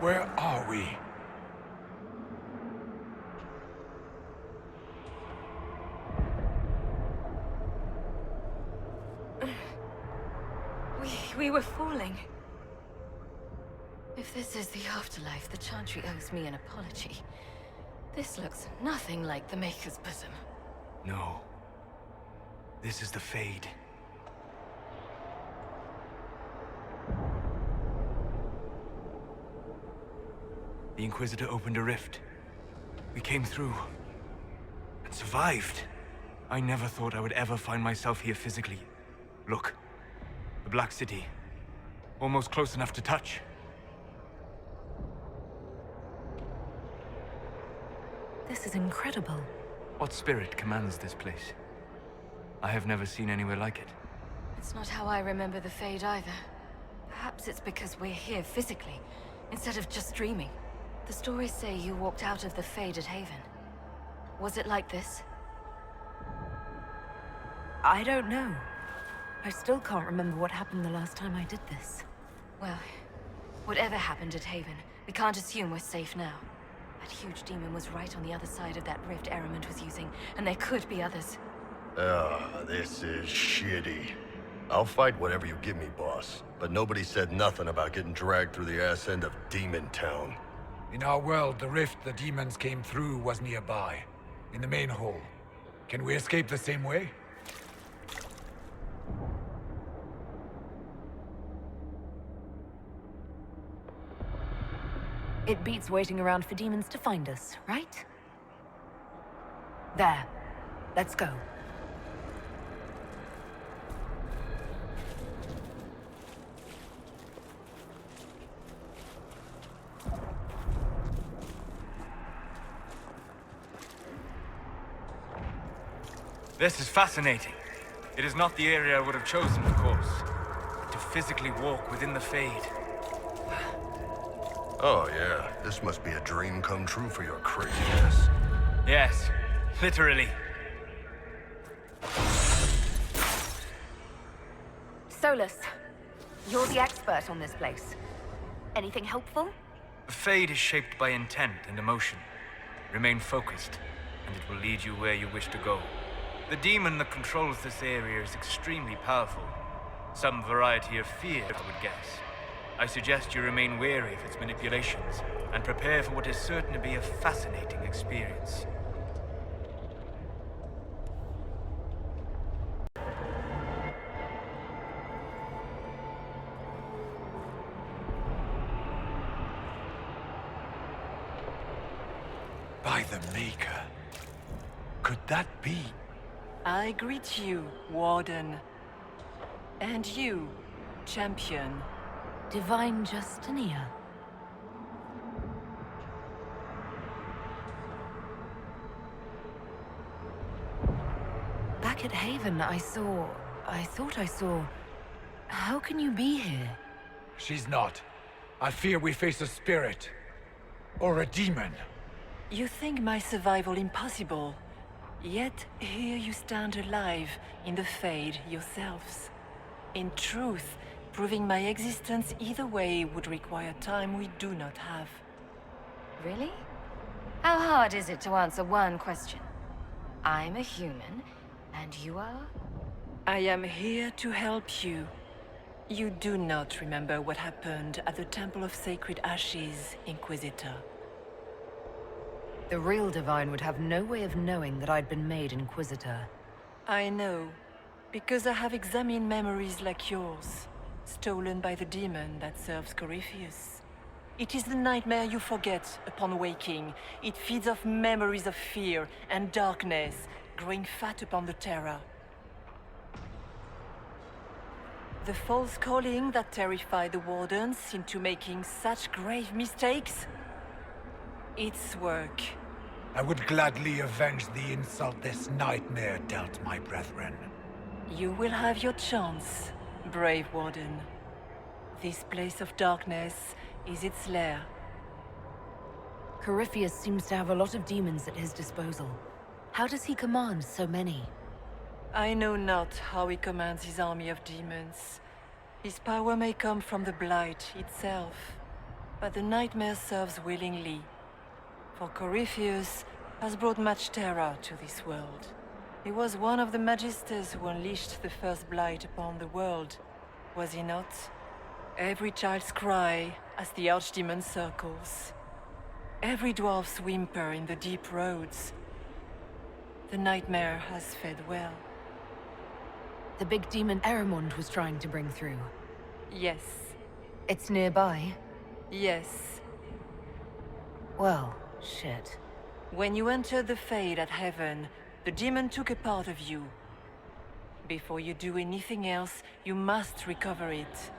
Where are we? We were falling. If this is the afterlife, the Chantry owes me an apology. This looks nothing like the Maker's bosom. No. This is the Fade. The Inquisitor opened a rift. We came through. And survived. I never thought I would ever find myself here physically. Look. The Black City. Almost close enough to touch. This is incredible. What spirit commands this place? I have never seen anywhere like it. It's not how I remember the Fade either. Perhaps it's because we're here physically, instead of just dreaming. The stories say you walked out of the Fade at Haven. Was it like this? I don't know. I still can't remember what happened the last time I did this. Well, whatever happened at Haven, we can't assume we're safe now. That huge demon was right on the other side of that rift Eramond was using, and there could be others. This is shitty. I'll fight whatever you give me, boss. But nobody said nothing about getting dragged through the ass end of Demon Town. In our world, the rift the demons came through was nearby, in the main hall. Can we escape the same way? It beats waiting around for demons to find us, right? There. Let's go. This is fascinating. It is not the area I would have chosen, of course. To physically walk within the Fade. Oh yeah, this must be a dream come true for your crazy ass. Yes, literally. Solus, you're the expert on this place. Anything helpful? The Fade is shaped by intent and emotion. Remain focused, and it will lead you where you wish to go. The demon that controls this area is extremely powerful. Some variety of fear, I would guess. I suggest you remain wary of its manipulations, and prepare for what is certain to be a fascinating experience. By the Maker. Could that be? I greet you, Warden. And you, Champion. Divine Justinia. Back at Haven, I thought I saw... How can you be here? She's not. I fear we face a spirit. Or a demon. You think my survival impossible, yet here you stand alive in the Fade yourselves. In truth, proving my existence either way would require time we do not have. Really? How hard is it to answer one question? I'm a human, and you are? I am here to help you. You do not remember what happened at the Temple of Sacred Ashes, Inquisitor. The real Divine would have no way of knowing that I'd been made Inquisitor. I know, because I have examined memories like yours, stolen by the demon that serves Corypheus. It is the nightmare you forget upon waking. It feeds off memories of fear and darkness, growing fat upon the terror. The false calling that terrified the Wardens into making such grave mistakes? Its work. I would gladly avenge the insult this nightmare dealt my brethren. You will have your chance, brave Warden. This place of darkness is its lair. Corypheus seems to have a lot of demons at his disposal. How does he command so many? I know not how he commands his army of demons. His power may come from the Blight itself. but the nightmare serves willingly. For Corypheus has brought much terror to this world. He was one of the Magisters who unleashed the first blight upon the world, was he not? Every child's cry as the archdemon circles. Every dwarf's whimper in the deep roads. The nightmare has fed well. The big demon Eramond was trying to bring through. Yes. It's nearby. Yes. Well, shit. When you entered the Fade at Heaven, the demon took a part of you. Before you do anything else, you must recover it.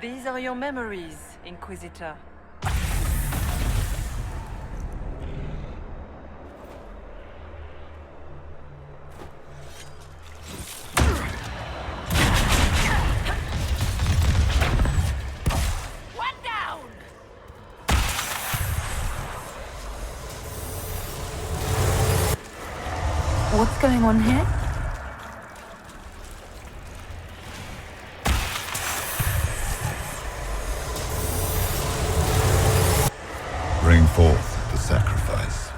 These are your memories, Inquisitor. What's going on here? Bring forth the sacrifice.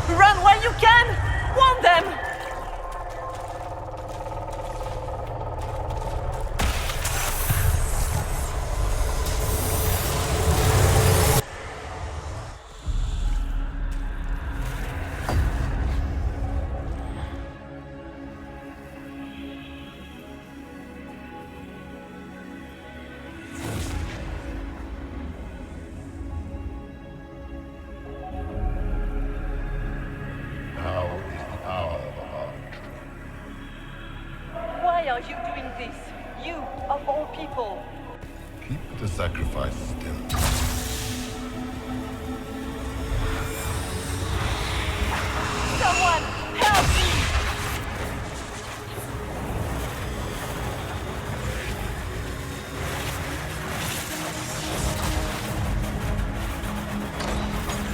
Run while you can! Warn them! Why are you doing this? You, of all people. Keep the sacrifice still. Someone, help me!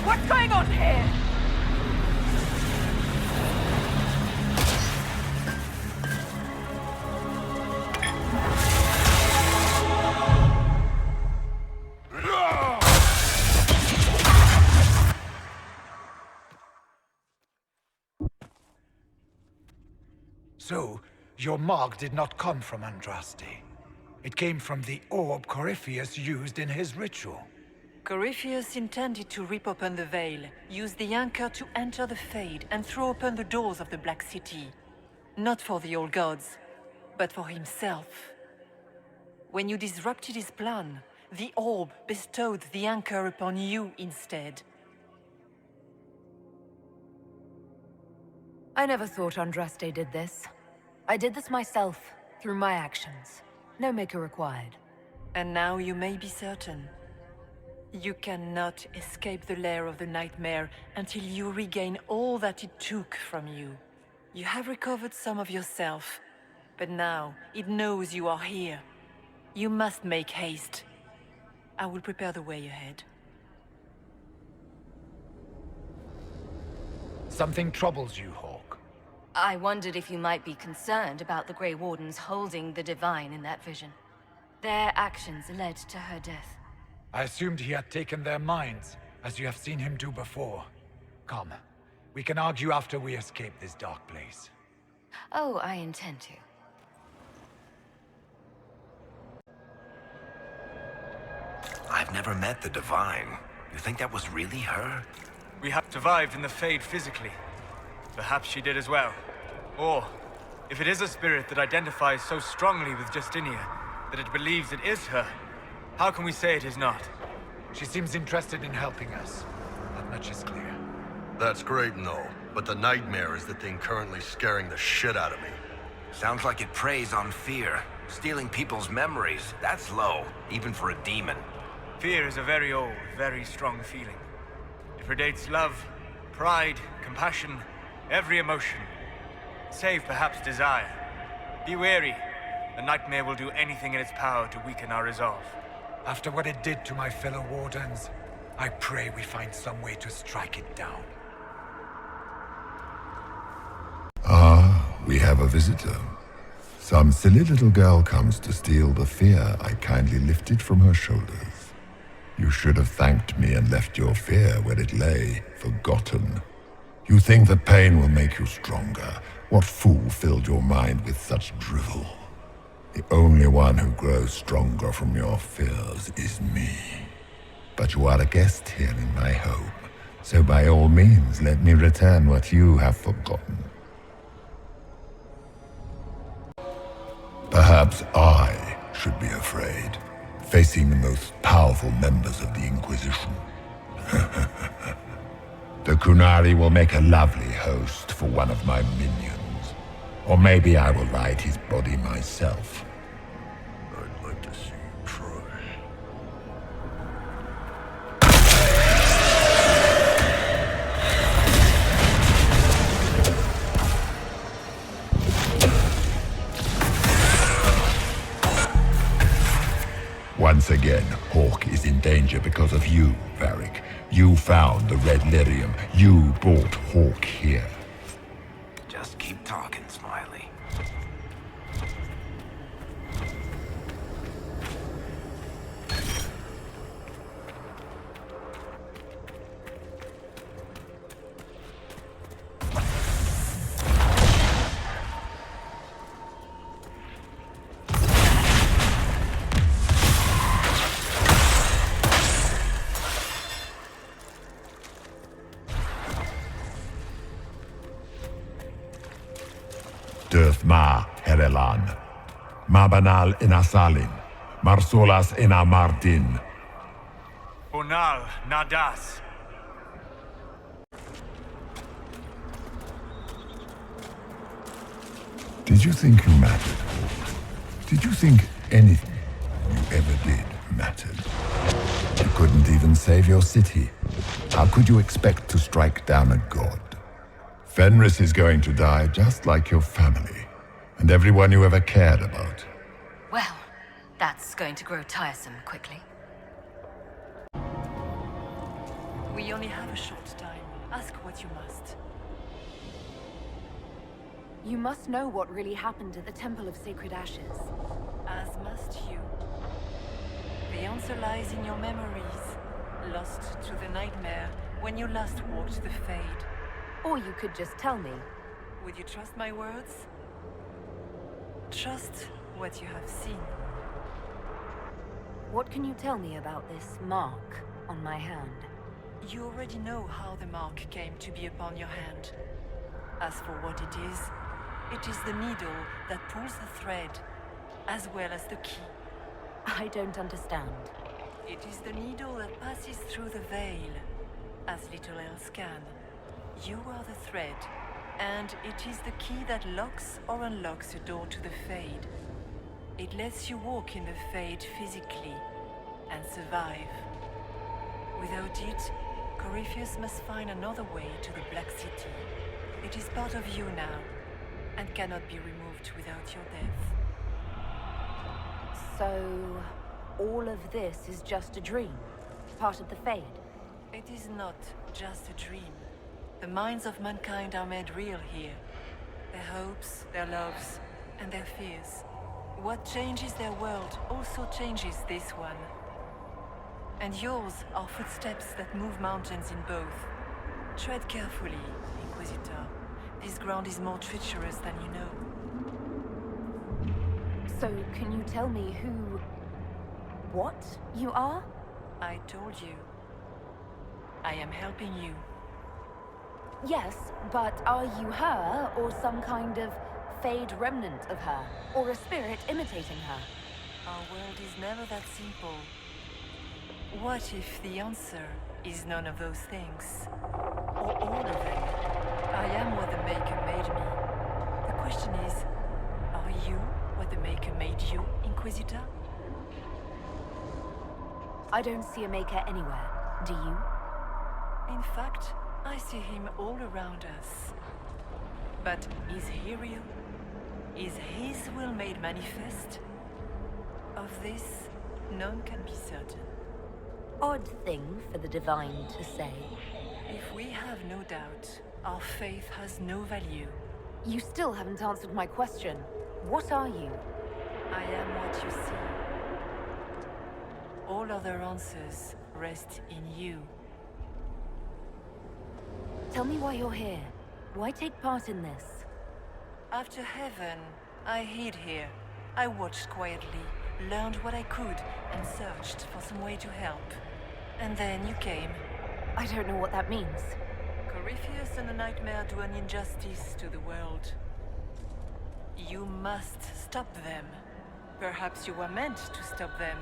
What's going on here? So, your mark did not come from Andraste. It came from the orb Corypheus used in his ritual. Corypheus intended to rip open the veil, use the anchor to enter the Fade, and throw open the doors of the Black City. Not for the old gods, but for himself. When you disrupted his plan, the orb bestowed the anchor upon you instead. I never thought Andraste did this. I did this myself, through my actions. No maker required. And now you may be certain. You cannot escape the lair of the nightmare until you regain all that it took from you. You have recovered some of yourself, but now it knows you are here. You must make haste. I will prepare the way ahead. Something troubles you, Hawk. I wondered if you might be concerned about the Grey Wardens holding the Divine in that vision. Their actions led to her death. I assumed he had taken their minds, as you have seen him do before. Come, we can argue after we escape this dark place. Oh, I intend to. I've never met the Divine. You think that was really her? We have survived in the Fade physically. Perhaps she did as well. Or, if it is a spirit that identifies so strongly with Justinia that it believes it is her, how can we say it is not? She seems interested in helping us. That much is clear. That's great and all, but the nightmare is the thing currently scaring the shit out of me. Sounds like it preys on fear. Stealing people's memories. That's low, even for a demon. Fear is a very old, very strong feeling. It predates love, pride, compassion, every emotion. Save perhaps desire. Be wary. The nightmare will do anything in its power to weaken our resolve. After what it did to my fellow Wardens, I pray we find some way to strike it down. We have a visitor. Some silly little girl comes to steal the fear I kindly lifted from her shoulders. You should have thanked me and left your fear where it lay, forgotten. You think the pain will make you stronger. What fool filled your mind with such drivel? The only one who grows stronger from your fears is me. But you are a guest here in my home, so by all means let me return what you have forgotten. Perhaps I should be afraid, facing the most powerful members of the Inquisition. The Kunari will make a lovely host for one of my minions. Or maybe I will ride his body myself. I'd like to see you try. Once again, Hawk is in danger because of you, Varric. You found the Red Lyrium. You brought Hawk here. Just keep talking, Smiley. Ma Herelan, Mabanal Inasalin, Marsolas Inamardin. Bonal Nadas. Did you think you mattered, Hawk? Did you think anything you ever did mattered? You couldn't even save your city. How could you expect to strike down a god? Fenris is going to die just like your family. And everyone you ever cared about. Well, that's going to grow tiresome quickly. We only have a short time. Ask what you must. You must know what really happened at the Temple of Sacred Ashes. As must you. The answer lies in your memories, lost to the nightmare when you last walked the Fade. Or you could just tell me. Would you trust my words? Trust what you have seen. What can you tell me about this mark on my hand? You already know how the mark came to be upon your hand. As for what it is the needle that pulls the thread, as well as the key. I don't understand. It is the needle that passes through the veil, as little else can. You are the thread, and it is the key that locks or unlocks the door to the Fade. It lets you walk in the Fade physically, and survive. Without it, Corypheus must find another way to the Black City. It is part of you now, and cannot be removed without your death. So, all of this is just a dream? Part of the Fade? It is not just a dream. The minds of mankind are made real here. Their hopes, their loves, and their fears. What changes their world also changes this one. And yours are footsteps that move mountains in both. Tread carefully, Inquisitor. This ground is more treacherous than you know. So, can you tell me who... what you are? I told you. I am helping you. Yes, but are you her, or some kind of Fade remnant of her? Or a spirit imitating her? Our world is never that simple. What if the answer is none of those things? Or all of them? I am what the Maker made me. The question is, are you what the Maker made you, Inquisitor? I don't see a Maker anywhere. Do you? In fact, I see him all around us. But is he real? Is his will made manifest? Of this, none can be certain. Odd thing for the Divine to say. If we have no doubt, our faith has no value. You still haven't answered my question. What are you? I am what you see. All other answers rest in you. Tell me why you're here. Why take part in this? After heaven, I hid here. I watched quietly, learned what I could, and searched for some way to help. And then you came. I don't know what that means. Corypheus and the Nightmare do an injustice to the world. You must stop them. Perhaps you were meant to stop them.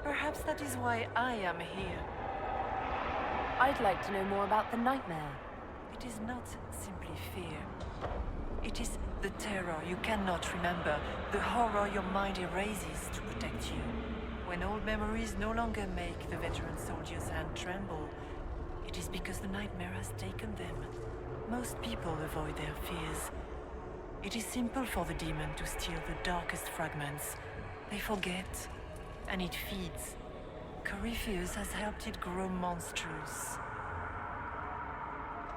Perhaps that is why I am here. I'd like to know more about the Nightmare. It is not simply fear. It is the terror you cannot remember, the horror your mind erases to protect you. When old memories no longer make the veteran soldier's hand tremble, it is because the Nightmare has taken them. Most people avoid their fears. It is simple for the demon to steal the darkest fragments. They forget, and it feeds. Corypheus has helped it grow monstrous.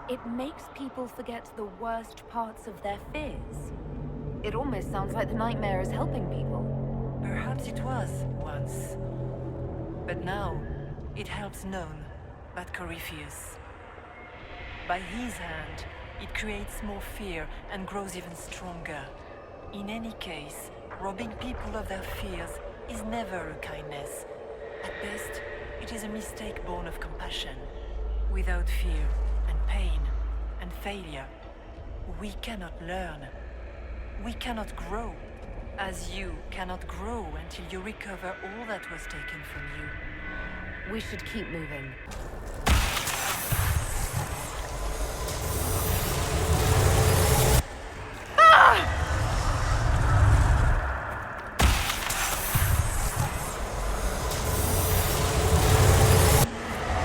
It makes people forget the worst parts of their fears. It almost sounds like the Nightmare is helping people. Perhaps it was once. But now, it helps none but Corypheus. By his hand, it creates more fear and grows even stronger. In any case, robbing people of their fears is never a kindness. At best, it is a mistake born of compassion. Without fear and pain and failure, we cannot learn. We cannot grow. As you cannot grow until you recover all that was taken from you. We should keep moving.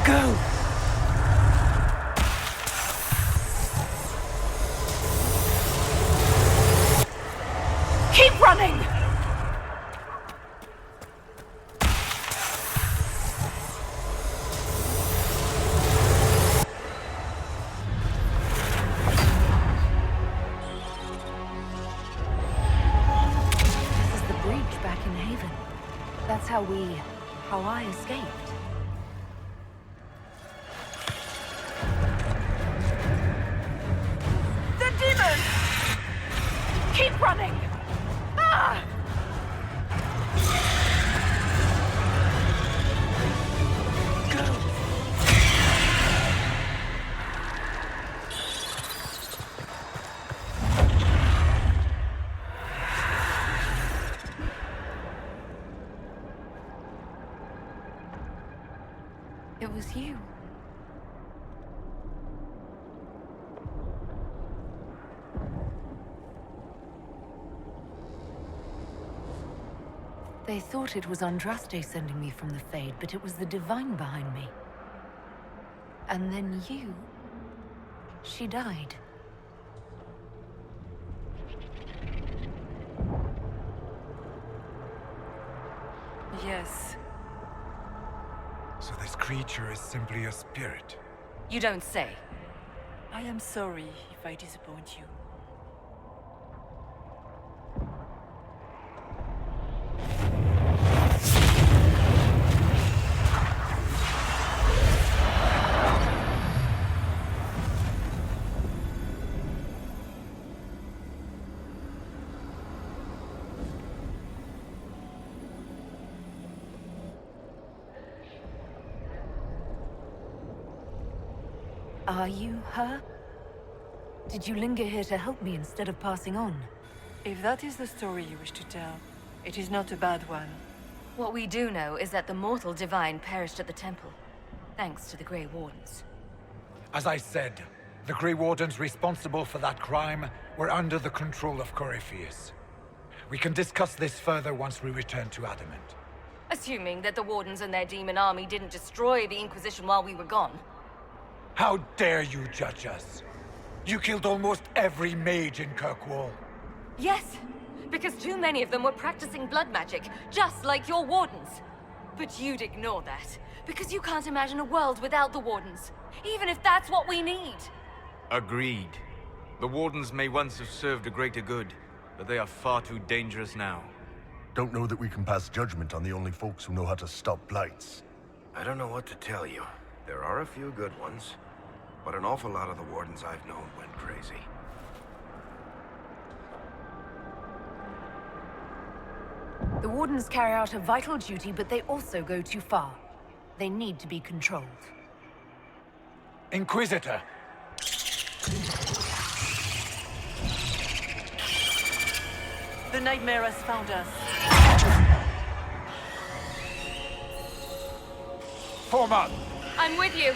Go! Keep running! This is the breach back in Haven. That's how I escaped. The demon! Keep running! Ah! It was you. They thought it was Andraste sending me from the Fade, but it was the Divine behind me. And then you... She died. Yes. So this creature is simply a spirit. You don't say. I am sorry if I disappoint you. Are you her? Did you linger here to help me instead of passing on? If that is the story you wish to tell, it is not a bad one. What we do know is that the mortal divine perished at the temple, thanks to the Grey Wardens. As I said, the Grey Wardens responsible for that crime were under the control of Corypheus. We can discuss this further once we return to Adamant. Assuming that the Wardens and their demon army didn't destroy the Inquisition while we were gone. How dare you judge us? You killed almost every mage in Kirkwall. Yes, because too many of them were practicing blood magic, just like your Wardens. But you'd ignore that, because you can't imagine a world without the Wardens, even if that's what we need. Agreed. The Wardens may once have served a greater good, but they are far too dangerous now. Don't know that we can pass judgment on the only folks who know how to stop blights. I don't know what to tell you. There are a few good ones, but an awful lot of the Wardens I've known went crazy. The Wardens carry out a vital duty, but they also go too far. They need to be controlled. Inquisitor! The nightmare has found us. Form up! I'm with you.